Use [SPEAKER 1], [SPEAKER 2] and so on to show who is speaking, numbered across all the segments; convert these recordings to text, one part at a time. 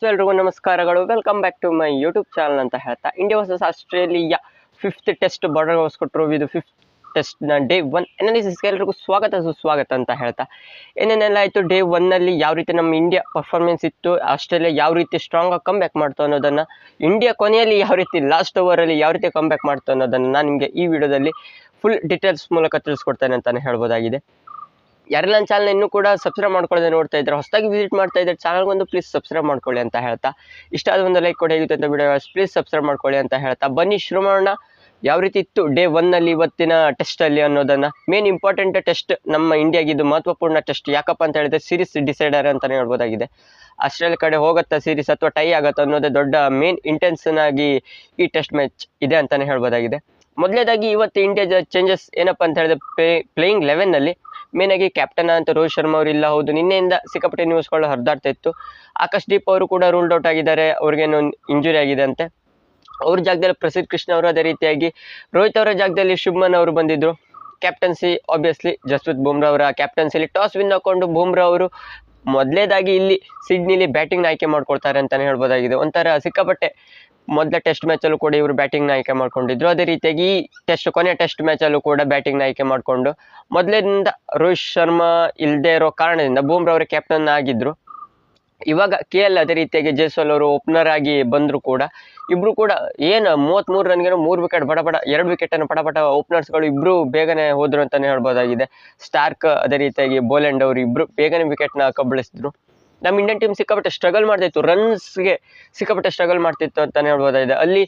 [SPEAKER 1] ಎಲ್ರಿಗೂ ನಮಸ್ಕಾರಗಳು. Welcome back to my YouTube channel ಅಂತ ಹೇಳ್ತಾ India versus Australia fifth test border ಕೊಟ್ಟರು. ಇದು ಫಿಫ್ತ್ ಟೆಸ್ಟ್ನ ಡೇ 1 ಅನಾಲಿಸಿಸ್ಗೆ ಎಲ್ರಿಗೂ ಸುಸ್ವಾಗತ ಅಂತ ಹೇಳ್ತಾ ಏನೇನೆಲ್ಲ ಆಯಿತು ಡೇ 1ನಲ್ಲಿ ಯಾವ ರೀತಿ ನಮ್ಮ ಇಂಡಿಯಾ ಪರ್ಫಾರ್ಮೆನ್ಸ್ ಇತ್ತು, ಆಸ್ಟ್ರೇಲಿಯಾ ಯಾವ ರೀತಿ ಸ್ಟ್ರಾಂಗ್ ಆಗಿ ಕಮ್ ಬ್ಯಾಕ್ ಮಾಡ್ತು ಅನ್ನೋದನ್ನು, ಇಂಡಿಯಾ ಕೊನೆಯಲ್ಲಿ ಯಾವ ರೀತಿ ಲಾಸ್ಟ್ ಓವರಲ್ಲಿ ಯಾವ ರೀತಿ ಕಮ್ ಬ್ಯಾಕ್ ಮಾಡ್ತು ಅನ್ನೋದನ್ನು ನಾನು ನಿಮಗೆ ಈ ವಿಡಿಯೋದಲ್ಲಿ ಫುಲ್ ಡೀಟೇಲ್ಸ್ ಮೂಲಕ ತಿಳಿಸ್ಕೊಡ್ತೇನೆ ಅಂತಲೇ ಹೇಳ್ಬೋದಾಗಿದೆ. ಯಾರೆಲ್ಲ ನನ್ನ ಚಾನಲ್ ಇನ್ನೂ ಕೂಡ ಸಬ್ಸ್ಕ್ರೈಬ್ ಮಾಡ್ಕೊಳ್ಳದೆ ನೋಡ್ತಾ ಇದ್ದಾರೆ, ಹೊಸದಾಗಿ ವಿಸಿಟ್ ಮಾಡ್ತಾ ಇದ್ದಾರೆ, ಚಾನಲ್ಗೊಂದು ಪ್ಲೀಸ್ ಸಬ್ಸ್ಕ್ರೈಬ್ ಮಾಡ್ಕೊಳ್ಳಿ ಅಂತ ಹೇಳ್ತಾ, ಇಷ್ಟ ಆದ ಒಂದು ಲೈಕ್ ಕೊಡಿ, ಹೇಗಿತ್ತು ಅಂತ ವಿಡಿಯೋ ಪ್ಲೀಸ್ ಸಬ್ಸ್ಕ್ರೈಬ್ ಮಾಡ್ಕೊಳ್ಳಿ ಅಂತ ಹೇಳ್ತಾ ಬನ್ನಿ ಶುರು ಮಾಡೋಣ. ಯಾವ ರೀತಿ ಇತ್ತು ಡೇ 1ನಲ್ಲಿ ಇವತ್ತಿನ ಟೆಸ್ಟಲ್ಲಿ ಅನ್ನೋದನ್ನು. ಮೇನ್ ಇಂಪಾರ್ಟೆಂಟ್ ಟೆಸ್ಟ್ ನಮ್ಮ ಇಂಡಿಯಾಗಿದ್ದು ಮಹತ್ವಪೂರ್ಣ ಟೆಸ್ಟ್. ಯಾಕಪ್ಪ ಅಂತ ಹೇಳಿದ್ರೆ ಸೀರೀಸ್ ಡಿಸೈಡರ್ ಅಂತಲೇ ಹೇಳ್ಬೋದಾಗಿದೆ. ಆಸ್ಟ್ರೇಲಿಯಾ ಕಡೆ ಹೋಗುತ್ತಾ ಸೀರೀಸ್ ಅಥವಾ ಟೈ ಆಗುತ್ತಾ ಅನ್ನೋದೇ ದೊಡ್ಡ ಮೇನ್ ಇಂಟೆನ್ಷನ್ ಆಗಿ ಈ ಟೆಸ್ಟ್ ಮ್ಯಾಚ್ ಇದೆ ಅಂತಲೇ ಹೇಳ್ಬೋದಾಗಿದೆ. ಮೊದಲೇದಾಗಿ ಇವತ್ತು ಇಂಡಿಯಾ ಚೇಂಜಸ್ ಏನಪ್ಪ ಅಂತ ಹೇಳಿದ್ರೆ ಪ್ಲೇಯಿಂಗ್ 11ನಲ್ಲಿ ಮೇನಾಗಿ ಕ್ಯಾಪ್ಟನ್ ಅಂತ ರೋಹಿತ್ ಶರ್ಮಾ ಅವರು ಇಲ್ಲ. ಹೌದು, ನಿನ್ನೆಯಿಂದ ಸಿಕ್ಕಾಪಟ್ಟೆ ನ್ಯೂಸ್ಗಳು ಹರಿದಾಡ್ತಾ ಇತ್ತು. ಆಕಾಶ್ ದೀಪ್ ಅವರು ಕೂಡ ರೂಲ್ಡ್ ಔಟ್ ಆಗಿದ್ದಾರೆ, ಅವ್ರಿಗೇನು ಇಂಜುರಿ ಆಗಿದೆ ಅಂತೆ. ಅವ್ರ ಜಾಗದಲ್ಲಿ ಪ್ರಸಿದ್ಧ ಕೃಷ್ಣ ಅವರು, ಅದೇ ರೀತಿಯಾಗಿ ರೋಹಿತ್ ಅವರ ಜಾಗದಲ್ಲಿ ಶುಭ್ಮನ್ ಅವರು ಬಂದಿದ್ರು. ಕ್ಯಾಪ್ಟನ್ಸಿ ಆಬ್ವಿಯಸ್ಲಿ ಜಸ್ಪ್ರೀತ್ ಬುಮ್ರಾ ಅವರ ಕ್ಯಾಪ್ಟನ್ಸಿಲಿ ಟಾಸ್ ವಿನ್ ಹಾಕೊಂಡು ಬುಮ್ರಾ ಅವರು ಮೊದಲೇದಾಗಿ ಇಲ್ಲಿ ಸಿಡ್ನಿಲಿ ಬ್ಯಾಟಿಂಗ್ನ ಆಯ್ಕೆ ಮಾಡ್ಕೊಳ್ತಾರೆ ಅಂತಲೇ ಹೇಳ್ಬೋದಾಗಿದೆ. ಒಂಥರ ಸಿಕ್ಕಾಪಟ್ಟೆ ಮೊದಲ ಟೆಸ್ಟ್ ಮ್ಯಾಚಲ್ಲೂ ಕೂಡ ಇವರು ಬ್ಯಾಟಿಂಗ್ನ ಆಯ್ಕೆ ಮಾಡ್ಕೊಂಡಿದ್ರು. ಅದೇ ರೀತಿಯಾಗಿ ಈ ಕೊನೆಯ ಟೆಸ್ಟ್ ಮ್ಯಾಚಲ್ಲೂ ಕೂಡ ಬ್ಯಾಟಿಂಗ್ನ ಆಯ್ಕೆ ಮಾಡಿಕೊಂಡು ಮೊದಲಿನಿಂದ ರೋಹಿತ್ ಶರ್ಮಾ ಇಲ್ಲದೆ ಇರೋ ಕಾರಣದಿಂದ ಬುಮ್ರಾ ಅವರ ಕ್ಯಾಪ್ಟನ್ ಆಗಿದ್ರು. ಇವಾಗ KL ಅದೇ ರೀತಿಯಾಗಿ ಜೈಸ್ವಾಲ್ ಅವರು ಓಪನರ್ ಆಗಿ ಬಂದರೂ ಕೂಡ ಇಬ್ಬರು ಕೂಡ ಏನು 33 ರನ್ಗೆ 3 ವಿಕೆಟ್ ಬಡಬಡ 2 ವಿಕೆಟನ್ನು ಪಟಪಟ ಓಪನರ್ಸ್ಗಳು ಇಬ್ಬರು ಬೇಗನೆ ಹೋದ್ರು ಅಂತಲೇ ಹೇಳ್ಬೋದಾಗಿದೆ. ಸ್ಟಾರ್ಕ್ ಅದೇ ರೀತಿಯಾಗಿ ಬೋಲೆಂಡ್ ಅವರು ಇಬ್ಬರು ಬೇಗನೆ ವಿಕೆಟ್ನ ಕಬಳಿಸಿದ್ರು. ನಮ್ಮ ಇಂಡಿಯನ್ ಟೀಮ್ ಸಿಕ್ಕಾಪಟ್ಟೆ ಸ್ಟ್ರಗಲ್ ಮಾಡ್ತಾಯಿತ್ತು, ರನ್ಸ್ಗೆ ಸಿಕ್ಕಾಪಟ್ಟೆ ಸ್ಟ್ರಗಲ್ ಮಾಡ್ತಿತ್ತು ಅಂತಲೇ ಹೇಳ್ಬೋದಾಗಿದೆ. ಅಲ್ಲಿ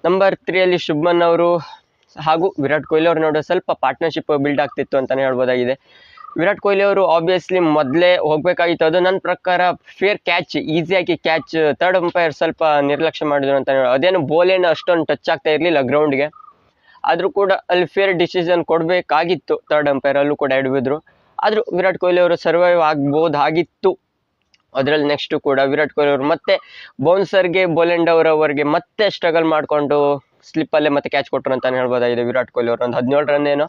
[SPEAKER 1] ನಂಬರ್ 3 ಶುಭ್ಮನ್ ಅವರು ಹಾಗೂ ವಿರಾಟ್ ಕೊಹ್ಲಿ ಅವರು ನೋಡೋ ಸ್ವಲ್ಪ ಪಾರ್ಟ್ನರ್ಶಿಪ್ ಬಿಲ್ಡ್ ಆಗ್ತಿತ್ತು ಅಂತಲೇ ಹೇಳ್ಬೋದಾಗಿದೆ. ವಿರಾಟ್ ಕೊಹ್ಲಿ ಅವರು ಆಬ್ವಿಯಸ್ಲಿ ಮೊದಲೇ ಹೋಗಬೇಕಾಗಿತ್ತು. ಅದು ನನ್ನ ಪ್ರಕಾರ ಫೇರ್ ಕ್ಯಾಚ್, ಈಸಿಯಾಗಿ ಕ್ಯಾಚ್ ಥರ್ಡ್ ಅಂಪೈರ್ ಸ್ವಲ್ಪ ನಿರ್ಲಕ್ಷ್ಯ ಮಾಡಿದ್ರು ಅಂತ ಹೇಳಿ. ಅದೇನು ಬೋಲೇನು ಅಷ್ಟೊಂದು ಟಚ್ ಆಗ್ತಾ ಇರಲಿಲ್ಲ ಗ್ರೌಂಡ್ಗೆ, ಆದರೂ ಕೂಡ ಅಲ್ಲಿ ಫೇರ್ ಡಿಸಿಷನ್ ಕೊಡಬೇಕಾಗಿತ್ತು. ಥರ್ಡ್ ಅಂಪೈರ್ ಅಲ್ಲೂ ಕೂಡ ಎಡವಿದ್ರು. ಆದರೂ ವಿರಾಟ್ ಕೊಹ್ಲಿ ಅವರು ಸರ್ವೈವ್ ಆಗ್ಬೋದಾಗಿತ್ತು. ಅದರಲ್ಲಿ ನೆಕ್ಸ್ಟು ಕೂಡ ವಿರಾಟ್ ಕೊಹ್ಲಿ ಅವರು ಮತ್ತೆ ಬೌನ್ಸರ್ಗೆ ಬೋಲೆಂಡ್ ಅವರವರಿಗೆ ಮತ್ತೆ ಸ್ಟ್ರಗಲ್ ಮಾಡಿಕೊಂಡು ಸ್ಲಿಪ್ಪಲ್ಲೇ ಮತ್ತೆ ಕ್ಯಾಚ್ ಕೊಟ್ಟರು ಅಂತಲೇ ಹೇಳ್ಬೋದಾಗಿದೆ. ವಿರಾಟ್ ಕೊಹ್ಲಿ ಅವರು ಒಂದು 17 ರನ್ ಏನೋ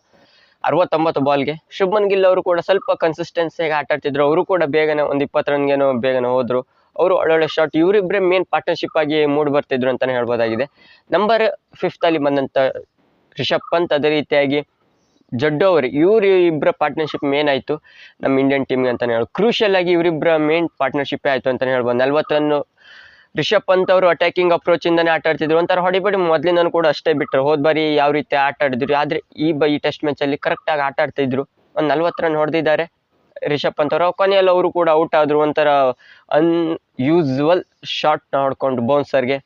[SPEAKER 1] 69 ಬಾಲ್ಗೆ. ಶುಭ್ಮನ್ ಗಿಲ್ ಅವರು ಕೂಡ ಸ್ವಲ್ಪ ಕನ್ಸಿಸ್ಟೆನ್ಸಿಯಾಗಿ ಆಟ ಆಡ್ತಿದ್ರು, ಅವರು ಕೂಡ ಬೇಗನೆ ಒಂದು 20 ರನ್ಗೇನೋ ಬೇಗನೆ ಹೋದರು. ಅವರು ಒಳ್ಳೊಳ್ಳೆ ಶಾಟ್, ಇವರಿಬ್ಬರೇ ಮೇನ್ ಪಾರ್ಟ್ನರ್ಶಿಪ್ ಆಗಿ ಮೂಡಿ ಬರ್ತಿದ್ರು ಅಂತಲೇ ಹೇಳ್ಬೋದಾಗಿದೆ. ನಂಬರ್ 5 ಬಂದಂಥ ರಿಷಬ್ ಪಂತ್ ಅದೇ ರೀತಿಯಾಗಿ ಜಡ್ಡು ಅವರು, ಇವರು ಇಬ್ಬರ ಪಾರ್ಟ್ನರ್ಶಿಪ್ ಮೇನ್ ಆಯಿತು ನಮ್ಮ ಇಂಡಿಯನ್ ಟೀಮ್ಗೆ ಅಂತಲೇ ಹೇಳಿ. ಕ್ರೂಷಿಯಲ್ ಆಗಿ ಇವರಿಬ್ಬರ ಮೇನ್ ಪಾರ್ಟ್ನರ್ಶಿಪ್ಪೇ ಆಯಿತು ಅಂತಲೇ ಹೇಳ್ಬೋದು. 40 ರನ್ನು ರಿಷಬ್ ಪಂತ್ ಅವರು ಅಟ್ಯಾಕಿಂಗ್ ಅಪ್ರೋಚಿಂದನೇ ಆಟ ಆಡ್ತಿದ್ರು. ಒಂಥರ ಹೊಡಿಬಡಿ ಮೊದಲಿಂದನೂ ಕೂಡ ಅಷ್ಟೇ ಬಿಟ್ಟರು. ಹೋದ ಬಾರಿ ಯಾವ ರೀತಿ ಆಟ ಆಡಿದ್ರು, ಆದರೆ ಈ ಟೆಸ್ಟ್ ಮ್ಯಾಚಲ್ಲಿ ಕರೆಕ್ಟಾಗಿ ಆಟ ಆಡ್ತಿದ್ರು. ಒಂದು 40 ರನ್ ಹೊಡೆದಿದ್ದಾರೆ ರಿಷಬ್ ಪಂತ್ ಅವರು. ಕೊನೆಯಲ್ಲಿ ಅವರು ಕೂಡ ಔಟ್ ಆದರು. ಒಂಥರ ಅನ್ಯೂಸುವಲ್ ಶಾಟ್ನ ಹೊಡ್ಕೊಂಡು ಬೌನ್ಸರ್ಗೆ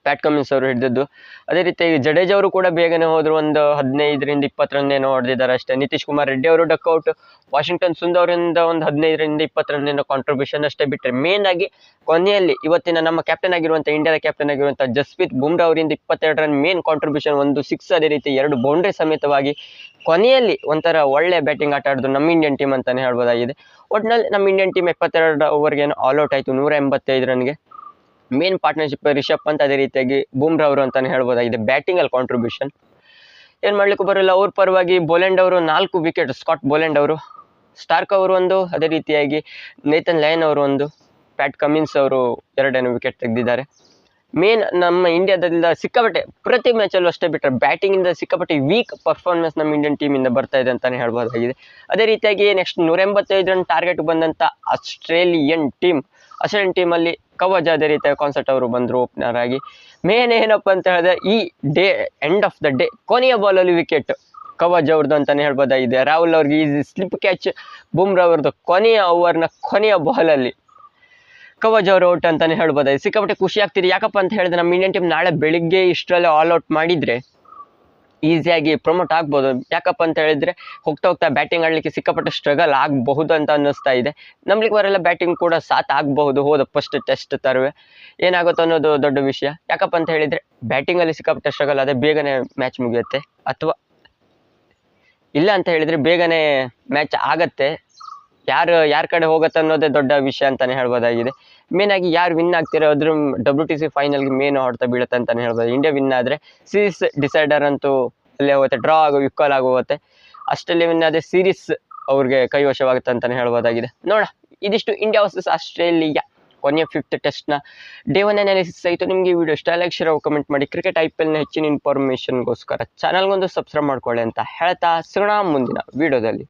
[SPEAKER 1] ಪ್ಯಾಟ್ ಕಮಿನ್ಸ್ ಅವರು ಹಿಡಿದಿದ್ದು. ಅದೇ ರೀತಿಯಾಗಿ ಜಡೇಜಾ ಅವರು ಕೂಡ ಬೇಗನೆ ಹೋದರು. ಒಂದು 15ರಿಂದ 20 ರನ್ ಏನೋ ಹೊಡೆದಿದ್ದಾರೆ ಅಷ್ಟೇ. ನಿತೀಶ್ ಕುಮಾರ್ ರೆಡ್ಡಿ ಅವರು ಡಕ್ಔಟ್. ವಾಷಿಂಗ್ಟನ್ ಸುಂದರ್ ಅವರಿಂದ ಒಂದು 15ರಿಂದ 20 ರನ್ ಏನೋ ಕಾಂಟ್ರಿಬ್ಯೂಷನ್ ಅಷ್ಟೇ ಬಿಟ್ಟರೆ, ಮೇನ್ ಆಗಿ ಕೊನೆಯಲ್ಲಿ ಇವತ್ತಿನ ನಮ್ಮ ಕ್ಯಾಪ್ಟನ್ ಆಗಿರುವಂಥ ಇಂಡಿಯಾದ ಕ್ಯಾಪ್ಟನ್ ಆಗಿರುವಂಥ ಜಸ್ಪ್ರೀತ್ ಬುಮ್ರಾ ಅವರಿಂದ 22 ರನ್ ಮೇನ್ ಕಾಂಟ್ರಿಬ್ಯೂಷನ್, ಒಂದು 6 ಅದೇ ರೀತಿ 2 ಬೌಂಡ್ರಿ ಸಮೇತವಾಗಿ ಕೊನೆಯಲ್ಲಿ ಒಂಥರ ಒಳ್ಳೆ ಬ್ಯಾಟಿಂಗ್ ಆಟ ಆಡಿದ್ರು ನಮ್ಮ ಇಂಡಿಯನ್ ಟೀಮ್ ಅಂತಲೇ ಹೇಳ್ಬೋದಾಗಿದೆ. ಒಟ್ಟಿನಲ್ಲಿ ನಮ್ಮ ಇಂಡಿಯನ್ ಟೀಮ್ 72 ಓವರ್ಗೇನೋ ಆಲ್ಔಟ್ ಆಯಿತು 185 ರನ್ಗೆ. ಮೇನ್ ಪಾರ್ಟ್ನರ್ಶಿಪ್ ರಿಷಬ್ ಪಂತ್ ಅದೇ ರೀತಿಯಾಗಿ ಬುಮ್ರಾ ಅವರು ಅಂತಲೇ ಹೇಳ್ಬೋದಾಗಿದೆ. ಬ್ಯಾಟಿಂಗಲ್ಲಿ ಕಾಂಟ್ರಿಬ್ಯೂಷನ್ ಏನು ಮಾಡಲಿಕ್ಕೂ ಬರೋಲ್ಲ. ಅವ್ರ ಪರವಾಗಿ ಬೋಲೆಂಡ್ ಅವರು 4 ವಿಕೆಟ್, ಸ್ಕಾಟ್ ಬೋಲೆಂಡ್ ಅವರು, ಸ್ಟಾರ್ಕ್ ಅವರು ಒಂದು, ಅದೇ ರೀತಿಯಾಗಿ ನೇಥನ್ ಲಯನ್ ಅವರು ಒಂದು, ಪ್ಯಾಟ್ ಕಮಿನ್ಸ್ ಅವರು 2 ವಿಕೆಟ್ ತೆಗೆದಿದ್ದಾರೆ. ಮೇನ್ ನಮ್ಮ ಇಂಡಿಯಾದಿಂದ ಸಿಕ್ಕಾಪಟ್ಟೆ ಪ್ರತಿ ಮ್ಯಾಚಲ್ಲೂ ಅಷ್ಟೇ ಬಿಟ್ಟರೆ ಬ್ಯಾಟಿಂಗಿಂದ ಸಿಕ್ಕಾಪಟ್ಟೆ ವೀಕ್ ಪರ್ಫಾರ್ಮೆನ್ಸ್ ನಮ್ಮ ಇಂಡಿಯನ್ ಟೀಮಿಂದ ಬರ್ತಾ ಇದೆ ಅಂತಲೇ ಹೇಳ್ಬೋದಾಗಿದೆ. ಅದೇ ರೀತಿಯಾಗಿ ನೆಕ್ಸ್ಟ್ 185 ರನ್ ಟಾರ್ಗೆಟ್ ಬಂದಂಥ ಆಸ್ಟ್ರೇಲಿಯನ್ ಟೀಮಲ್ಲಿ ಕವಚ್ ಅದೇ ರೀತಿಯಾಗಿ ಕಾನ್ಸರ್ಟ್ ಅವರು ಬಂದರು ಓಪನರ್ ಆಗಿ. ಮೇನ್ ಏನಪ್ಪ ಅಂತ ಹೇಳಿದ್ರೆ ಈ day end of the day ಕೊನೆಯ ಬಾಲಲ್ಲಿ ವಿಕೆಟ್ ಕವಚ್ ಅವ್ರದ್ದು ಅಂತಲೇ ಹೇಳ್ಬೋದಾಗಿದೆ. ರಾಹುಲ್ ಅವ್ರಿಗೆ ಈಸಿ ಸ್ಲಿಪ್ ಕ್ಯಾಚ್, ಬುಮ್ರಾ ಅವ್ರದ್ದು ಕೊನೆಯ ಓವರ್ನ ಕೊನೆಯ ಬಾಲಲ್ಲಿ ಕವಚ್ ಅವರು ಔಟ್ ಅಂತಲೇ ಹೇಳ್ಬೋದಾಗಿದೆ. ಸಿಕ್ಕಾಪಟ್ಟೆ ಖುಷಿ ಆಗ್ತಿದೆ. ಯಾಕಪ್ಪ ಅಂತ ಹೇಳಿದ್ರೆ ನಮ್ಮ ಇಂಡಿಯನ್ ಟೀಮ್ ನಾಳೆ ಬೆಳಿಗ್ಗೆ ಇಷ್ಟರಲ್ಲೇ ಆಲ್ಔಟ್ ಮಾಡಿದರೆ ಈಸಿಯಾಗಿ ಪ್ರಮೋಟ್ ಆಗ್ಬೋದು. ಯಾಕಪ್ಪ ಅಂತ ಹೇಳಿದರೆ ಹೋಗ್ತಾ ಬ್ಯಾಟಿಂಗ್ ಆಡಲಿಕ್ಕೆ ಸಿಕ್ಕಾಪಟ್ಟೆ ಸ್ಟ್ರಗಲ್ ಆಗಬಹುದು ಅಂತ ಅನ್ನಿಸ್ತಾ ಇದೆ. ನಮ್ಗೆ ಬರೆಲ್ಲ ಬ್ಯಾಟಿಂಗ್ ಕೂಡ ಸಾಥ್ ಆಗಬಹುದು. ಹೋದ ಫಸ್ಟ್ ಟೆಸ್ಟ್ ತರುವೆ ಏನಾಗುತ್ತೋ ಅನ್ನೋದು ದೊಡ್ಡ ವಿಷಯ. ಯಾಕಪ್ಪ ಅಂತ ಹೇಳಿದರೆ ಬ್ಯಾಟಿಂಗಲ್ಲಿ ಸಿಕ್ಕಾಪಟ್ಟೆ ಸ್ಟ್ರಗಲ್ ಆದರೆ ಬೇಗನೆ ಮ್ಯಾಚ್ ಮುಗಿಯುತ್ತೆ, ಅಥವಾ ಇಲ್ಲ ಅಂತ ಹೇಳಿದರೆ ಬೇಗನೆ ಮ್ಯಾಚ್ ಆಗತ್ತೆ. ಯಾರ ಕಡೆ ಹೋಗುತ್ತೆ ಅನ್ನೋದೇ ದೊಡ್ಡ ವಿಷಯ ಅಂತಲೇ ಹೇಳ್ಬೋದಾಗಿದೆ. ಮೇನಾಗಿ ಯಾರು ವಿನ್ ಆಗ್ತಿರೋ ಅದ್ರ WTC ಫೈನಲ್ಗೆ ಮೇನ್ ಹೊಡ್ತಾ ಬೀಳುತ್ತೆ ಅಂತಲೇ ಹೇಳ್ಬೋದು. ಇಂಡಿಯಾ ವಿನ್ ಆದರೆ ಸೀರೀಸ್ ಡಿಸೈಡರ್ ಅಂತೂ ಅಲ್ಲೇ ಹೋಗುತ್ತೆ, ಡ್ರಾ ಈಕ್ವಲ್ ಆಗೋಗುತ್ತೆ. ಆಸ್ಟ್ರೇಲಿಯಾ ವಿನ್ ಆದರೆ ಸೀರೀಸ್ ಅವ್ರಿಗೆ ಕೈವಶವಾಗುತ್ತೆ ಅಂತಲೇ ಹೇಳ್ಬೋದಾಗಿದೆ. ನೋಡ, ಇದಿಷ್ಟು ಇಂಡಿಯಾ ವರ್ಸಸ್ ಆಸ್ಟ್ರೇಲಿಯಾ ಕೊನೆಯ 5th ಟೆಸ್ಟ್ನ ಡೇ 1 ಅನಾಲಿಸಿಸ್ ಆಯಿತು. ನಿಮಗೆ ಈ ವಿಡಿಯೋ ಇಷ್ಟ ಲೈಕ್ ಶೇರ್ ಕಮೆಂಟ್ ಮಾಡಿ. ಕ್ರಿಕೆಟ್ IPLನ ಹೆಚ್ಚಿನ ಇನ್ಫಾರ್ಮೇಷನ್ಗೋಸ್ಕರ ಚಾನಲ್ಗೊಂದು ಸಬ್ಸ್ಕ್ರೈಬ್ ಮಾಡ್ಕೊಳ್ಳಿ ಅಂತ ಹೇಳ್ತಾ ಸಿಗೋಣ ಮುಂದಿನ ವಿಡಿಯೋದಲ್ಲಿ.